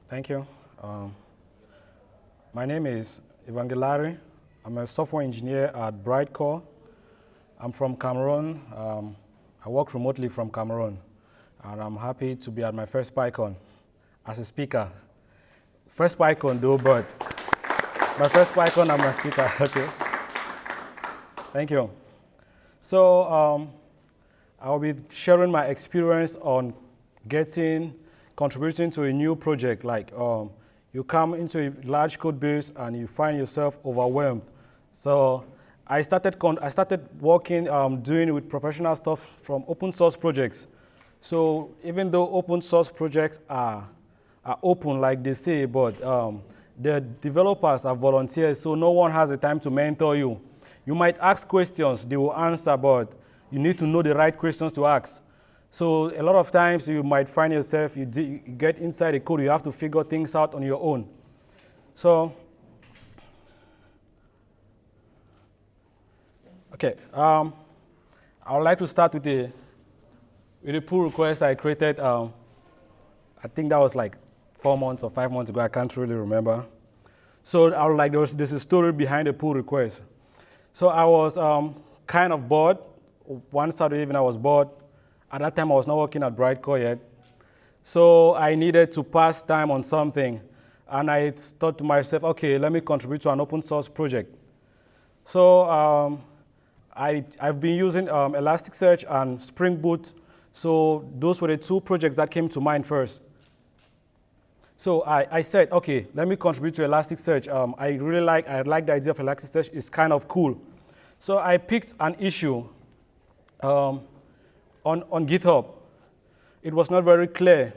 Thank you. My name is Ivange Larry. I'm a software engineer at Brightcore. I'm from Cameroon. I work remotely from Cameroon, and I'm happy to be at my first PyCon as a speaker. First PyCon though, but my first PyCon, I'm a speaker. Okay. Thank you. So I'll be sharing my experience on contributing to a new project. Like you come into a large code base and you find yourself overwhelmed. So I started working, doing with professional stuff from open source projects. So even though open source projects are open, like they say, but the developers are volunteers, so no one has the time to mentor you. You might ask questions, they will answer, but you need to know the right questions to ask. So a lot of times you might find yourself, you get inside the code, you have to figure things out on your own. So, okay, I would like to start with a pull request I created. I think that was like 4 months or 5 months ago, I can't really remember. So I would like, there's a story behind the pull request. So I was kind of bored. One Saturday evening I was bored. At that time I was not working at Brightcore yet. So I needed to pass time on something. And I thought to myself, okay, let me contribute to an open source project. So I've been using Elasticsearch and Spring Boot. So those were the two projects that came to mind first. So I said, okay, let me contribute to Elasticsearch. I like the idea of Elasticsearch. It's kind of cool. So I picked an issue on GitHub. It was not very clear.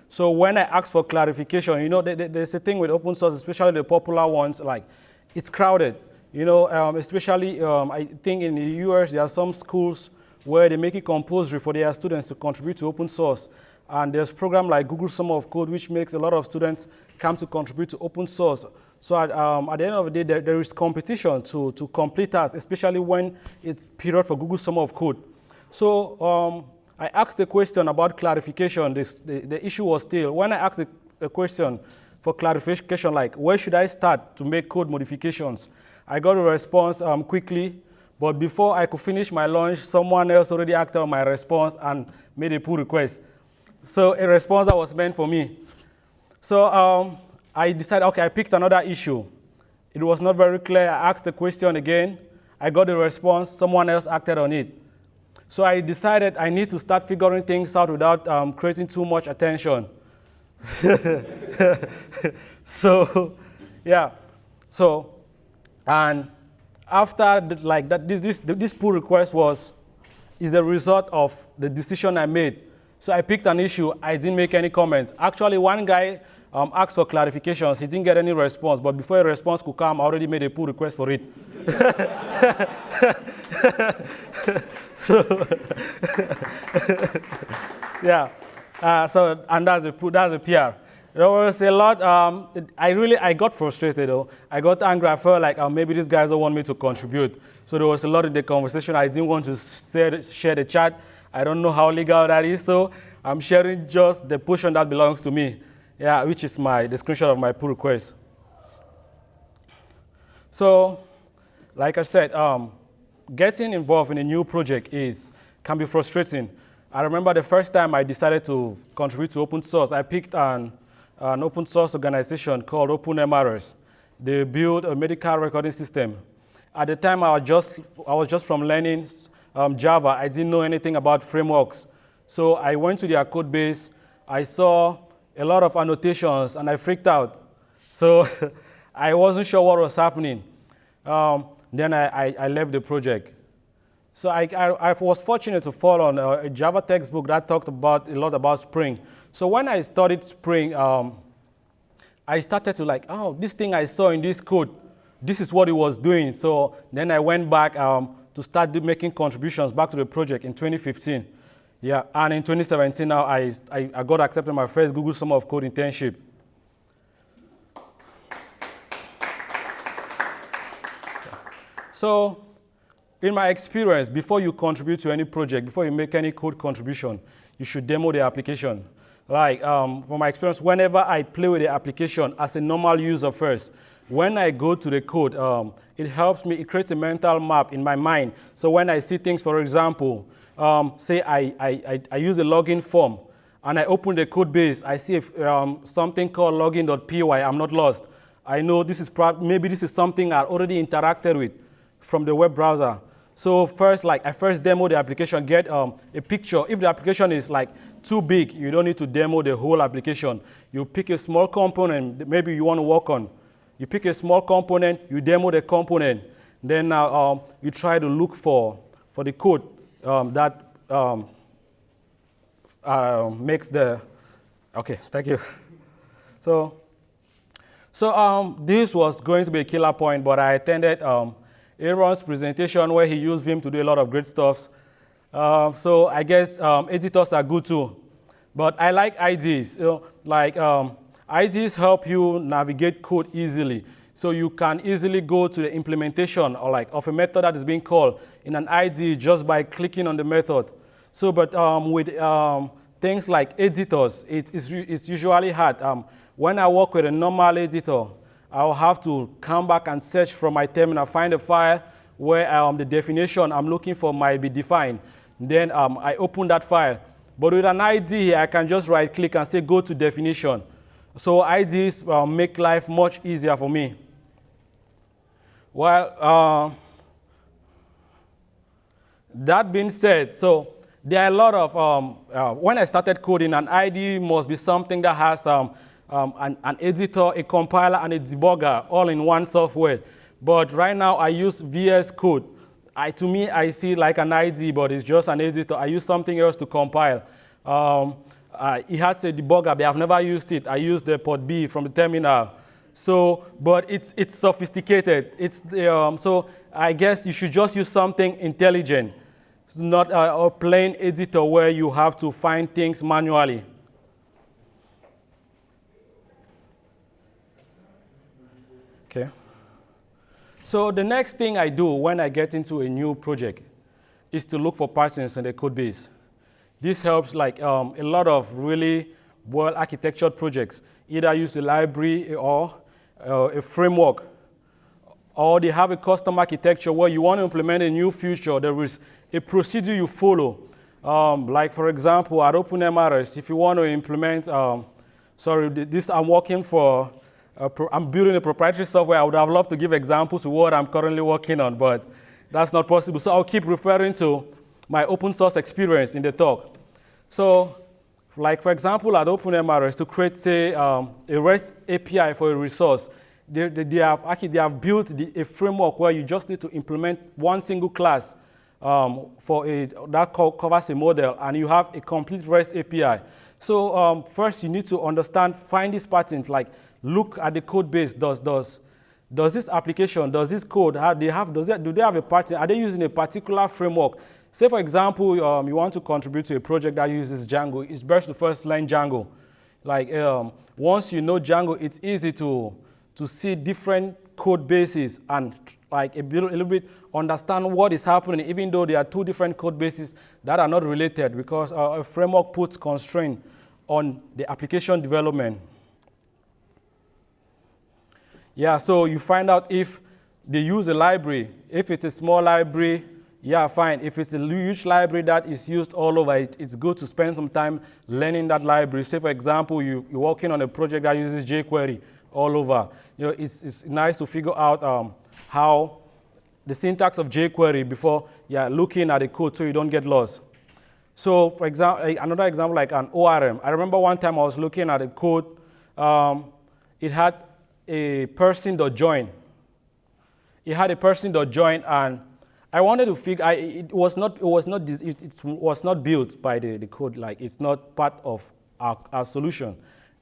So when I asked for clarification, you know, there's a thing with open source, especially the popular ones, like it's crowded. You know, especially I think in the US, there are some schools where they make it compulsory for their students to contribute to open source. And there's a program like Google Summer of Code, which makes a lot of students come to contribute to open source. So at the end of the day, there is competition to complete tasks, especially when it's period for Google Summer of Code. So I asked the question about clarification. The issue was still, when I asked the question for clarification, like where should I start to make code modifications, I got a response quickly. But before I could finish my lunch, someone else already acted on my response and made a pull request. So a response that was meant for me. So I decided, okay, I picked another issue. It was not very clear. I asked the question again. I got a response. Someone else acted on it. So I decided I need to start figuring things out without creating too much attention. So, yeah. So, and after this pull request is a result of the decision I made. So I picked an issue. I didn't make any comments. Actually, one guy asked for clarifications. He didn't get any response. But before a response could come, I already made a pull request for it. So, yeah. And that's a PR. There was a lot. I got frustrated though. I got angry. I felt like maybe these guys don't want me to contribute. So there was a lot in the conversation. I didn't want to share the chat. I don't know how legal that is, so I'm sharing just the portion that belongs to me, yeah, which is the screenshot of my pull request. So, like I said, getting involved in a new project can be frustrating. I remember the first time I decided to contribute to open source, I picked an open source organization called OpenMRS. They built a medical recording system. At the time, I was just from learning Java. I didn't know anything about frameworks. So I went to their code base. I saw a lot of annotations, and I freaked out. So I wasn't sure what was happening. Then I left the project. So I was fortunate to fall on a Java textbook that talked a lot about Spring. So when I studied Spring, I started to like, oh, this thing I saw in this code, this is what it was doing. So then I went back to start making contributions back to the project in 2015. Yeah, and in 2017 now, I got accepted my first Google Summer of Code internship. So, in my experience, before you contribute to any project, before you make any code contribution, you should demo the application. Like, from my experience, whenever I play with the application as a normal user first, when I go to the code, it helps me, it creates a mental map in my mind. So when I see things, for example, say I use a login form, and I open the code base, I see something called login.py, I'm not lost. I know this is maybe this is something I already interacted with from the web browser. So first, like I first demo the application, get a picture. If the application is like too big, you don't need to demo the whole application. You pick a small component that maybe you want to work on. You pick a small component, you demo the component. Then you try to look for the code that makes the, okay, thank you. So this was going to be a killer point, but I attended Aaron's presentation where he used Vim to do a lot of great stuff. So I guess editors are good too. But I like IDEs. IDEs help you navigate code easily. So you can easily go to the implementation or of a method that is being called in an IDE just by clicking on the method. So, but with things like editors, it's usually hard. When I work with a normal editor, I'll have to come back and search from my terminal, find a file where the definition I'm looking for might be defined. Then I open that file. But with an IDE, I can just right-click and say, go to definition. So IDEs make life much easier for me. Well, that being said, so there are a lot of, when I started coding, an IDE must be something that has an editor, a compiler, and a debugger all in one software. But right now, I use VS Code. To me, I see it like an IDE, but it's just an editor. I use something else to compile. It has a debugger, but I've never used it. I use the port B from the terminal. So, but it's sophisticated. So I guess you should just use something intelligent. It's not a plain editor where you have to find things manually. Okay. So the next thing I do when I get into a new project is to look for patterns in the code base. This helps a lot of really well-architectured projects either use a library or a framework, or they have a custom architecture where you want to implement a new feature. There is a procedure you follow. Like for example, at OpenMRS, if you want to implement, I'm working for, I'm building a proprietary software. I would have loved to give examples of what I'm currently working on, but that's not possible. So I'll keep referring to my open source experience in the talk. So, like for example, at OpenMRS, to create, say, a REST API for a resource, they have built a framework where you just need to implement one single class that covers a model, and you have a complete REST API. So first, you need to find these patterns, look at the code base. Does this application, does this code, do they have a pattern? Are they using a particular framework? Say, for example, you want to contribute to a project that uses Django. It's best to first learn Django. Once you know Django, it's easy to see different code bases and a little bit understand what is happening, even though there are two different code bases that are not related, because a framework puts constraint on the application development. Yeah, so you find out if they use a library. If it's a small library, yeah, fine. If it's a huge library that is used all over, it's good to spend some time learning that library. Say, for example, you're working on a project that uses jQuery all over. It's nice to figure out how the syntax of jQuery before looking at the code so you don't get lost. So, for example, another example like an ORM. I remember one time I was looking at a code. It had a person.join. It had a person.join, and I wanted to figure. It was not built by the code. It's not part of our solution.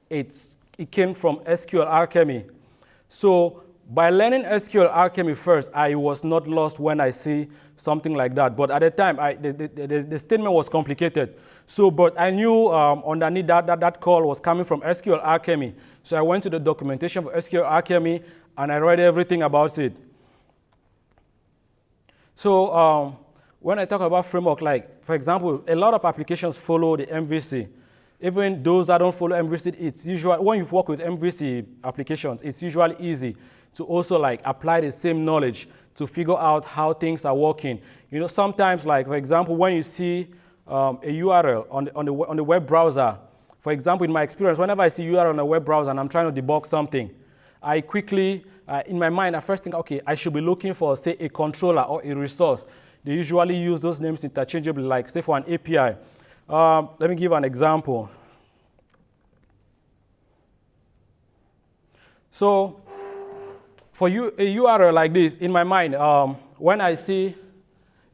It came from SQL Alchemy. So by learning SQL Alchemy first, I was not lost when I see something like that. But at the time, the statement was complicated. So, but I knew underneath that call was coming from SQL Alchemy. So I went to the documentation for SQL Alchemy, and I read everything about it. So when I talk about framework, for example, a lot of applications follow the MVC. even those that don't follow MVC, it's usual, when you work with MVC applications, it's usually easy to also like apply the same knowledge to figure out how things are working. You know, sometimes, like for example, when you see a URL on the web browser, for example, in my experience, whenever I see URL on a web browser and I'm trying to debug something, I quickly, in my mind, I first think, okay, I should be looking for, say, a controller or a resource. They usually use those names interchangeably, like, say, for an API. Let me give an example. So, for you, a URL like this, in my mind, when I see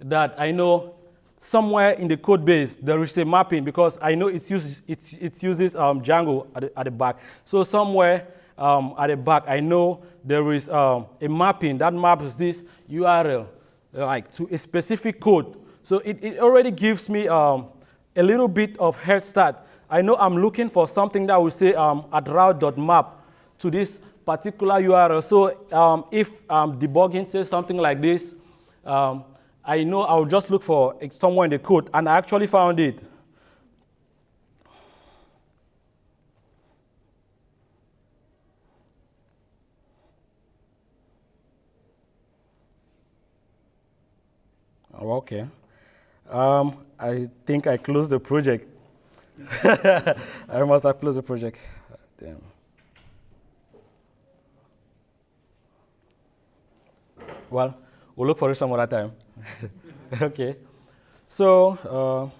that I know somewhere in the code base there is a mapping, because I know it uses Django at the back. So somewhere at the back, I know there is a mapping that maps this URL like to a specific code. So it already gives me a little bit of head start. I know I'm looking for something that will say at route.map to this particular URL. So if debugging says something like this, I know I'll just look for somewhere in the code, and I actually found it. Oh, okay. I think I closed the project. I must have closed the project. Damn. Well, we'll look for it some other time. Okay. So,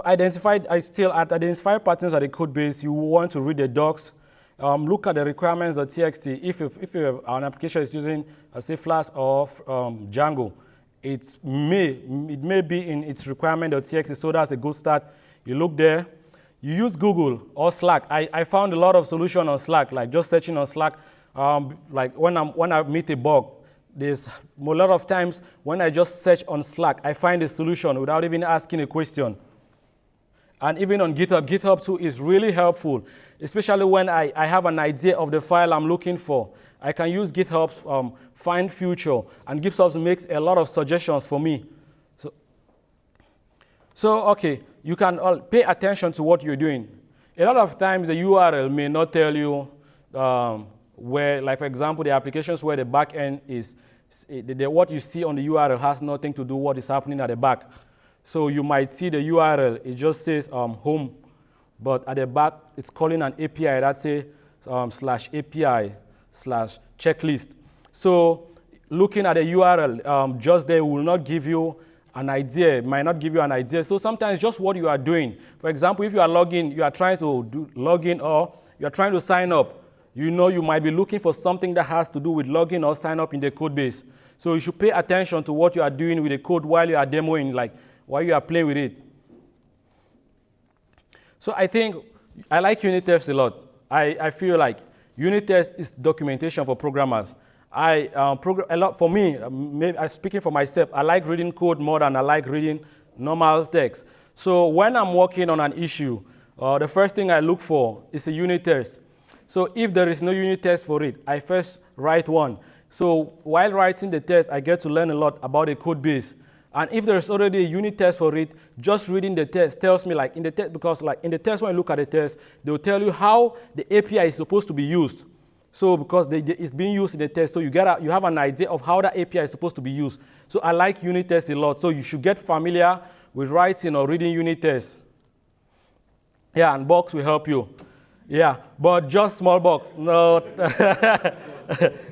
identify patterns at the code base. You want to read the docs. Look at the requirements.txt. If an application is using, say, Flask or Django, it may be in its requirement.txt, so that's a good start. You look there. You use Google or Slack. I found a lot of solutions on Slack, like just searching on Slack. Like when I meet a bug, there's a lot of times when I just search on Slack, I find a solution without even asking a question. And even on GitHub too is really helpful, especially when I have an idea of the file I'm looking for. I can use GitHub's find future, and GitHub makes a lot of suggestions for me. So okay, you can pay attention to what you're doing. A lot of times the URL may not tell you where, like for example, the applications where the back end is, what you see on the URL has nothing to do with what is happening at the back. So you might see the URL, it just says home, but at the back it's calling an API that says /API/checklist. So looking at the URL just there will not give you an idea, it might not give you an idea. So sometimes just what you are doing. For example, if you are logging, you are trying to log in, or you are trying to sign up, you know you might be looking for something that has to do with login or sign up in the code base. So you should pay attention to what you are doing with the code while you are demoing, like while you are playing with it. So I think I like unit tests a lot. I feel like unit tests is documentation for programmers. A lot for me, maybe I'm speaking for myself, I like reading code more than I like reading normal text. So when I'm working on an issue, the first thing I look for is a unit test. So if there is no unit test for it, I first write one. So while writing the test, I get to learn a lot about the code base. And if there's already a unit test for it, just reading the test tells me, like in the test, because like in the test, when you look at the test, they'll tell you how the API is supposed to be used. So because it's being used in the test, so you have an idea of how that API is supposed to be used. So I like unit tests a lot. So you should get familiar with writing or reading unit tests. Yeah, and box will help you. Yeah, but just small box. No,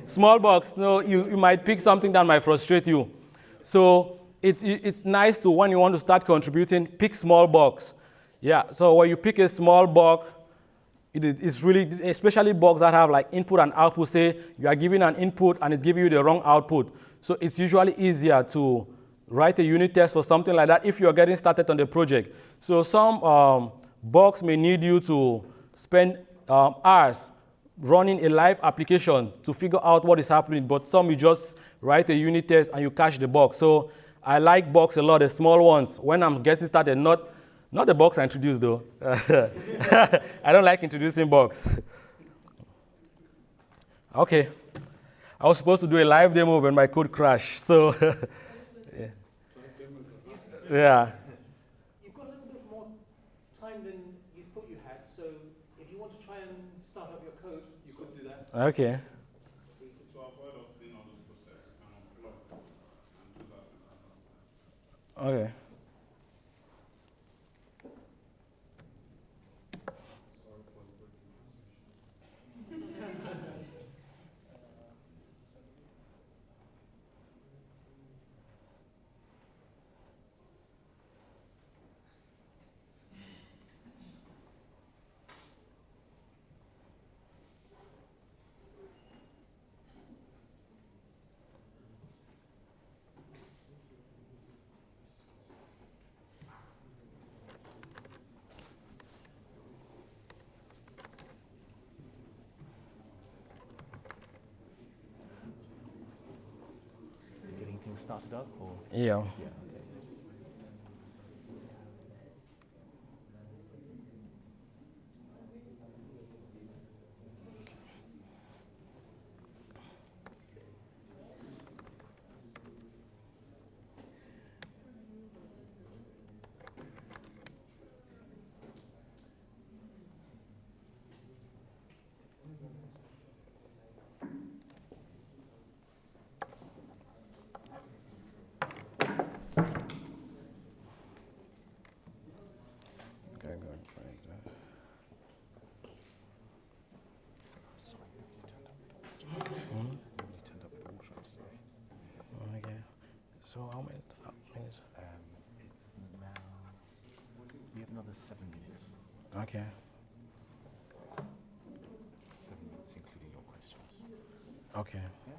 small box. No, you might pick something that might frustrate you. So it's nice to, when you want to start contributing, pick small box. Yeah, so when you pick a small box, it's really, especially bugs that have like input and output, say you are giving an input and it's giving you the wrong output. So it's usually easier to write a unit test for something like that if you're getting started on the project. So some bugs may need you to spend hours running a live application to figure out what is happening, but some you just write a unit test and you catch the bug. So I like bugs a lot, the small ones, when I'm getting started, not the bugs I introduced, though. I don't like introducing bugs. Okay. I was supposed to do a live demo when my code crashed. So, yeah. Yeah. You've got a little bit more time than you thought you had, so if you want to try and start up your code, you could do that. Okay. To avoid us seeing all those processes, you can unplug and do that. Okay. Sorry for the breaking transmission. Getting things started up, or? Yeah. Yeah, okay. Okay, good. Sorry, you turned up. You turned up the water, I'm sorry. Okay. So how many minutes? It's now. We have another 7 minutes. Okay. 7 minutes, including your questions. Okay. Yeah.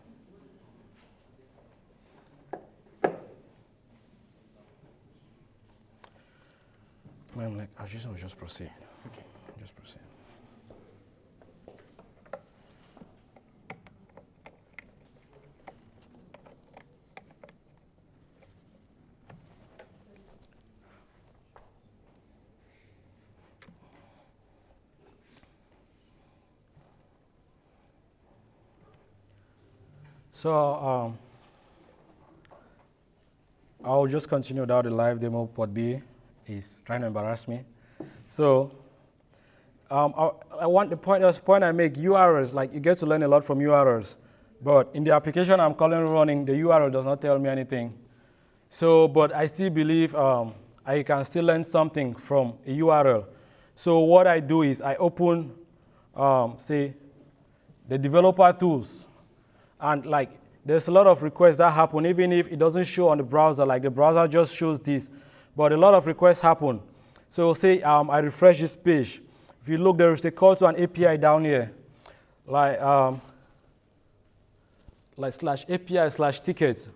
I'm like, I just proceed. Okay. Just proceed. So I'll just continue without the live demo. Pod B is trying to embarrass me. So I want the point. That's the point I make. URLs, like you get to learn a lot from URLs, but in the application I'm currently running, the URL does not tell me anything. So, but I still believe I can still learn something from a URL. So what I do is I open, say, the developer tools. And like, there's a lot of requests that happen, even if it doesn't show on the browser, like the browser just shows this. But a lot of requests happen. So say I refresh this page. If you look, there is a call to an API down here. Like /API/tickets.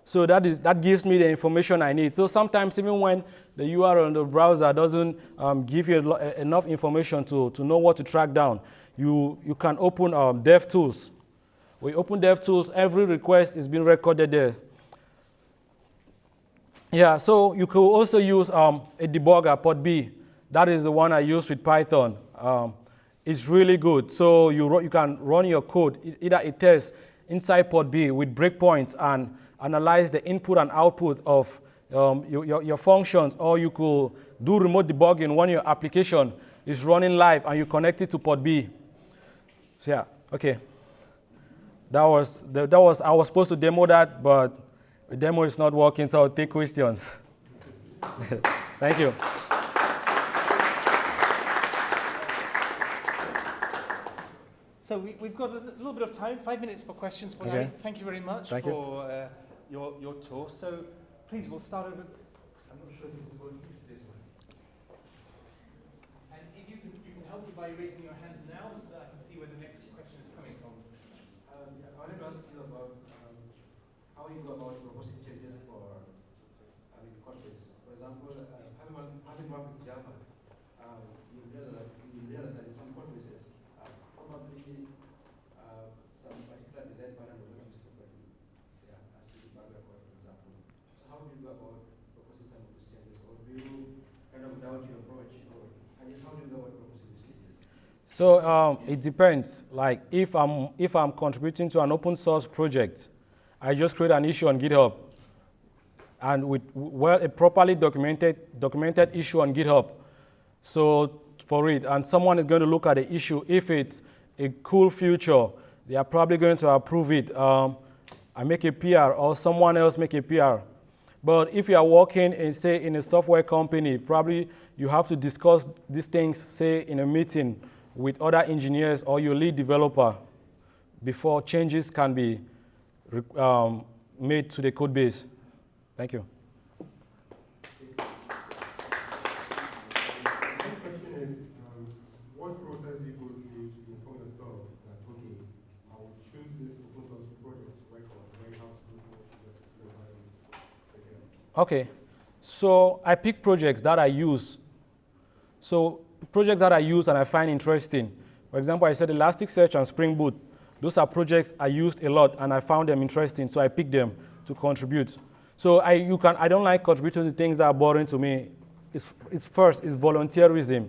So that gives me the information I need. So sometimes even when the URL on the browser doesn't give you enough information to know what to track down, you can open DevTools. We open DevTools, every request is being recorded there. Yeah, so you could also use a debugger, Pod B. That is the one I use with Python. It's really good. So you can run your code, either a test inside Pod B with breakpoints and analyze the input and output of your functions, or you could do remote debugging when your application is running live and you connect it to Pod B. So yeah, okay. I was supposed to demo that, but the demo is not working, so I'll take questions. Thank you. So we've got a little bit of time, 5 minutes for questions for Okay. Larry. Thank you very much for your tour. So please, we'll start over. I'm not sure if this is working. This is working. And if you can help me by raising your hand now so that I can see where the next question is coming from. I wanted to ask you about how you go about proposing changes for code base. For example, having worked with Java, you realize that in some code bases, probably some particular design pattern was not used properly. Yeah, as you background code, for example. So how do you go about proposing some of these changes, or do you kind of doubt your approach, or and just how do you go about proposing these changes? So it depends. Like if I'm contributing to an open source project, I just create an issue on GitHub, and with a properly documented issue on GitHub. So for it, and someone is going to look at the issue. If it's a cool feature, they are probably going to approve it. I make a PR, or someone else make a PR. But if you are working in a software company, probably you have to discuss these things, say, in a meeting with other engineers or your lead developer before changes can be made to the code base. Thank you. My question is, what process do you go through to inform yourself that, okay, I will choose this open source project to work on, when you have to go forward to this environment? Okay, so I pick projects that I use. So projects that I use and I find interesting. For example, I said Elasticsearch and Spring Boot. Those are projects I used a lot and I found them interesting, so I picked them to contribute. So I don't like contributing to things that are boring to me. It's volunteerism.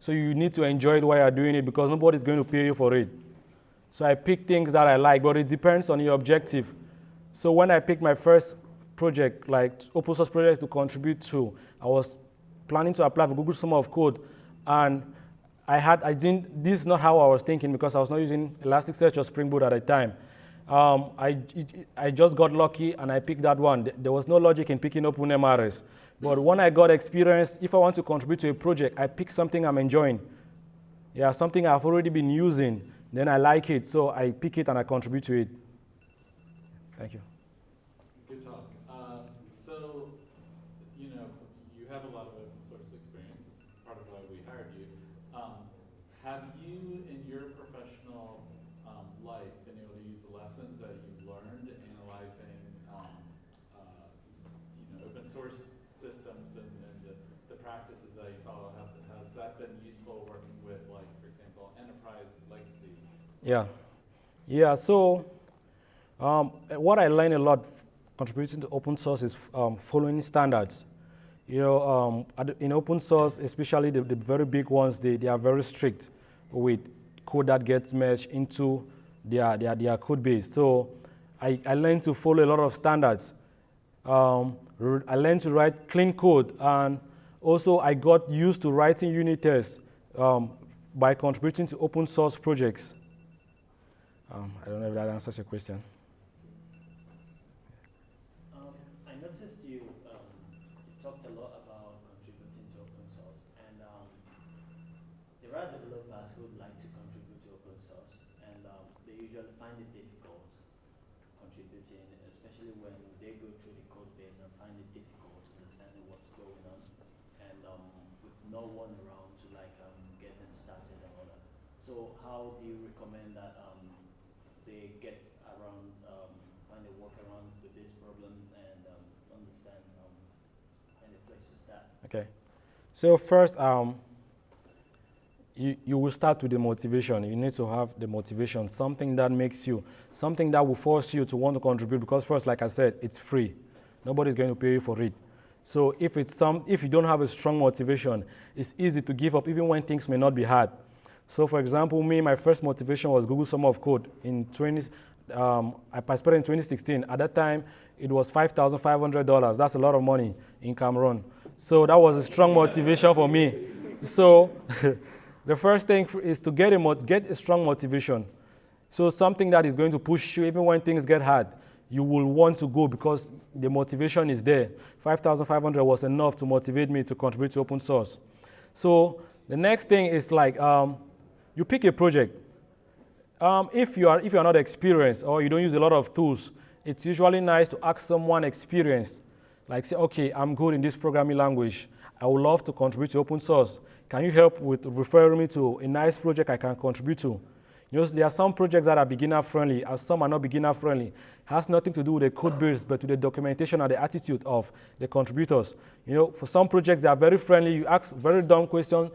So you need to enjoy it while you're doing it because nobody's going to pay you for it. So I pick things that I like, but it depends on your objective. So when I picked my first project, like open source project to contribute to, I was planning to apply for Google Summer of Code, and this is not how I was thinking because I was not using Elasticsearch or Spring Boot at the time. I just got lucky and I picked that one. There was no logic in picking up MRS. But when I got experience, if I want to contribute to a project, I pick something I'm enjoying. Yeah, something I've already been using, then I like it, so I pick it and I contribute to it. Thank you. Good talk. So, you know, you have a lot of open source experience. It's part of why we hired you. Have you, in your professional life, been able to use the lessons that you've learned analyzing, open source systems and the practices that you follow? Has that been useful working with, like, for example, enterprise legacy? Yeah. So what I learned a lot contributing to open source is following standards. You know, in open source, especially the very big ones, they are very strict with code that gets merged into their code base. So I learned to follow a lot of standards. I learned to write clean code, and also I got used to writing unit tests by contributing to open source projects. I don't know if that answers your question. I noticed you talked a lot about contributing to open source, and there are developers who would like to contribute to open source, and they usually find it difficult contributing, especially when they go through the code base and find it difficult understanding what's going on, and with no one around to get them started and all that. So how do you recommend that they get around, find a workaround with this problem and understand find a place to start? Okay. So first, you will start with the motivation. You need to have the motivation, something that will force you to want to contribute, because first, like I said, it's free. Nobody's going to pay you for it. So if you don't have a strong motivation, it's easy to give up even when things may not be hard. So for example, my first motivation was Google Summer of Code. I participated in 2016. At that time, it was $5,500. That's a lot of money in Cameroon. So that was a strong motivation for me. So the first thing is to get a strong motivation. So something that is going to push you even when things get hard. You will want to go because the motivation is there. $5,500 was enough to motivate me to contribute to open source. So the next thing is you pick a project. If you are not experienced or you don't use a lot of tools, it's usually nice to ask someone experienced. Like say, okay, I'm good in this programming language. I would love to contribute to open source. Can you help with referring me to a nice project I can contribute to? You know, there are some projects that are beginner friendly, and some are not beginner friendly. It has nothing to do with the code base, but with the documentation and the attitude of the contributors. You know, for some projects they are very friendly. You ask very dumb questions.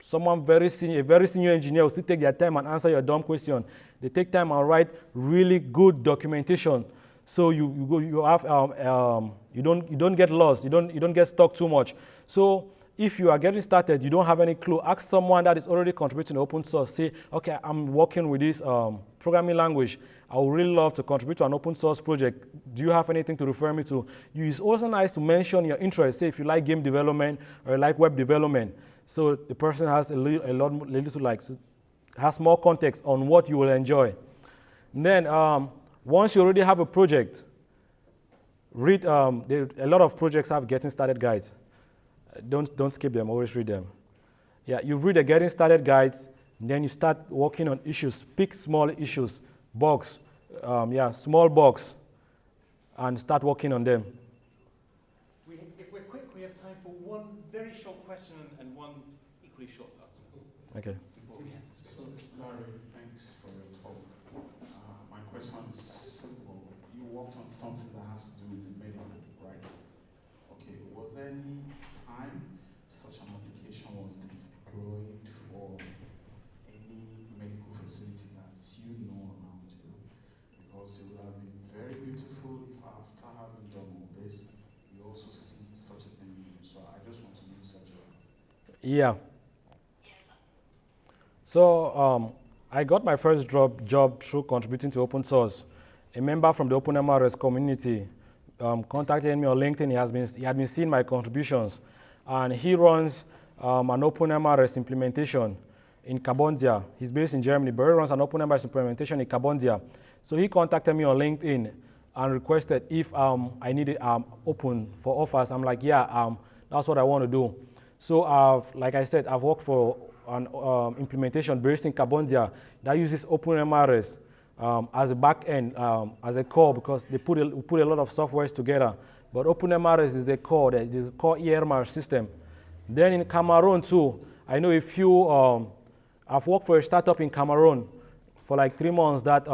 Someone very senior engineer will still take their time and answer your dumb question. They take time and write really good documentation, so you don't get lost. You don't get stuck too much. So if you are getting started, you don't have any clue, ask someone that is already contributing to open source. Say, okay, I'm working with this programming language. I would really love to contribute to an open source project. Do you have anything to refer me to? It's also nice to mention your interest. Say if you like game development or you like web development. So the person has has more context on what you will enjoy. And then once you already have a project, read, a lot of projects have getting started guides. Don't skip them, always read them. Yeah, you read the getting started guides, and then you start working on issues. Pick small issues, bugs, small bugs, and start working on them. If we're quick, we have time for one very short question and one equally short answer. Okay. So, Larry, thanks for your talk. My question is simple. You worked on something that has to do with medical, right? Okay, was there any time such an application was deployed for any medical facility that you know around you? Because it would have been very beautiful if after having done all this, you also see such a thing. So I just want to give such a... Yeah. So I got my first job through contributing to open source. A member from the OpenMRS community contacted me on LinkedIn. He had been seeing my contributions, and he runs an OpenMRS implementation in Kabondia. He's based in Germany, but he runs an OpenMRS implementation in Kabondia. So he contacted me on LinkedIn and requested if I needed open for offers. I'm like, yeah, that's what I want to do. So like I said, I've worked for an implementation based in Kabondia that uses OpenMRS as a back end, as a core, because they put a lot of softwares together. But OpenMRS is the core, the core EMR system. Then in Cameroon too, I know a few, I've worked for a startup in Cameroon for like 3 months that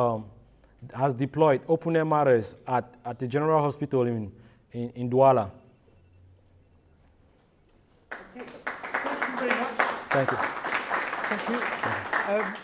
has deployed OpenMRS at the General Hospital in Douala. Okay, thank you very much. Thank you. Thank you.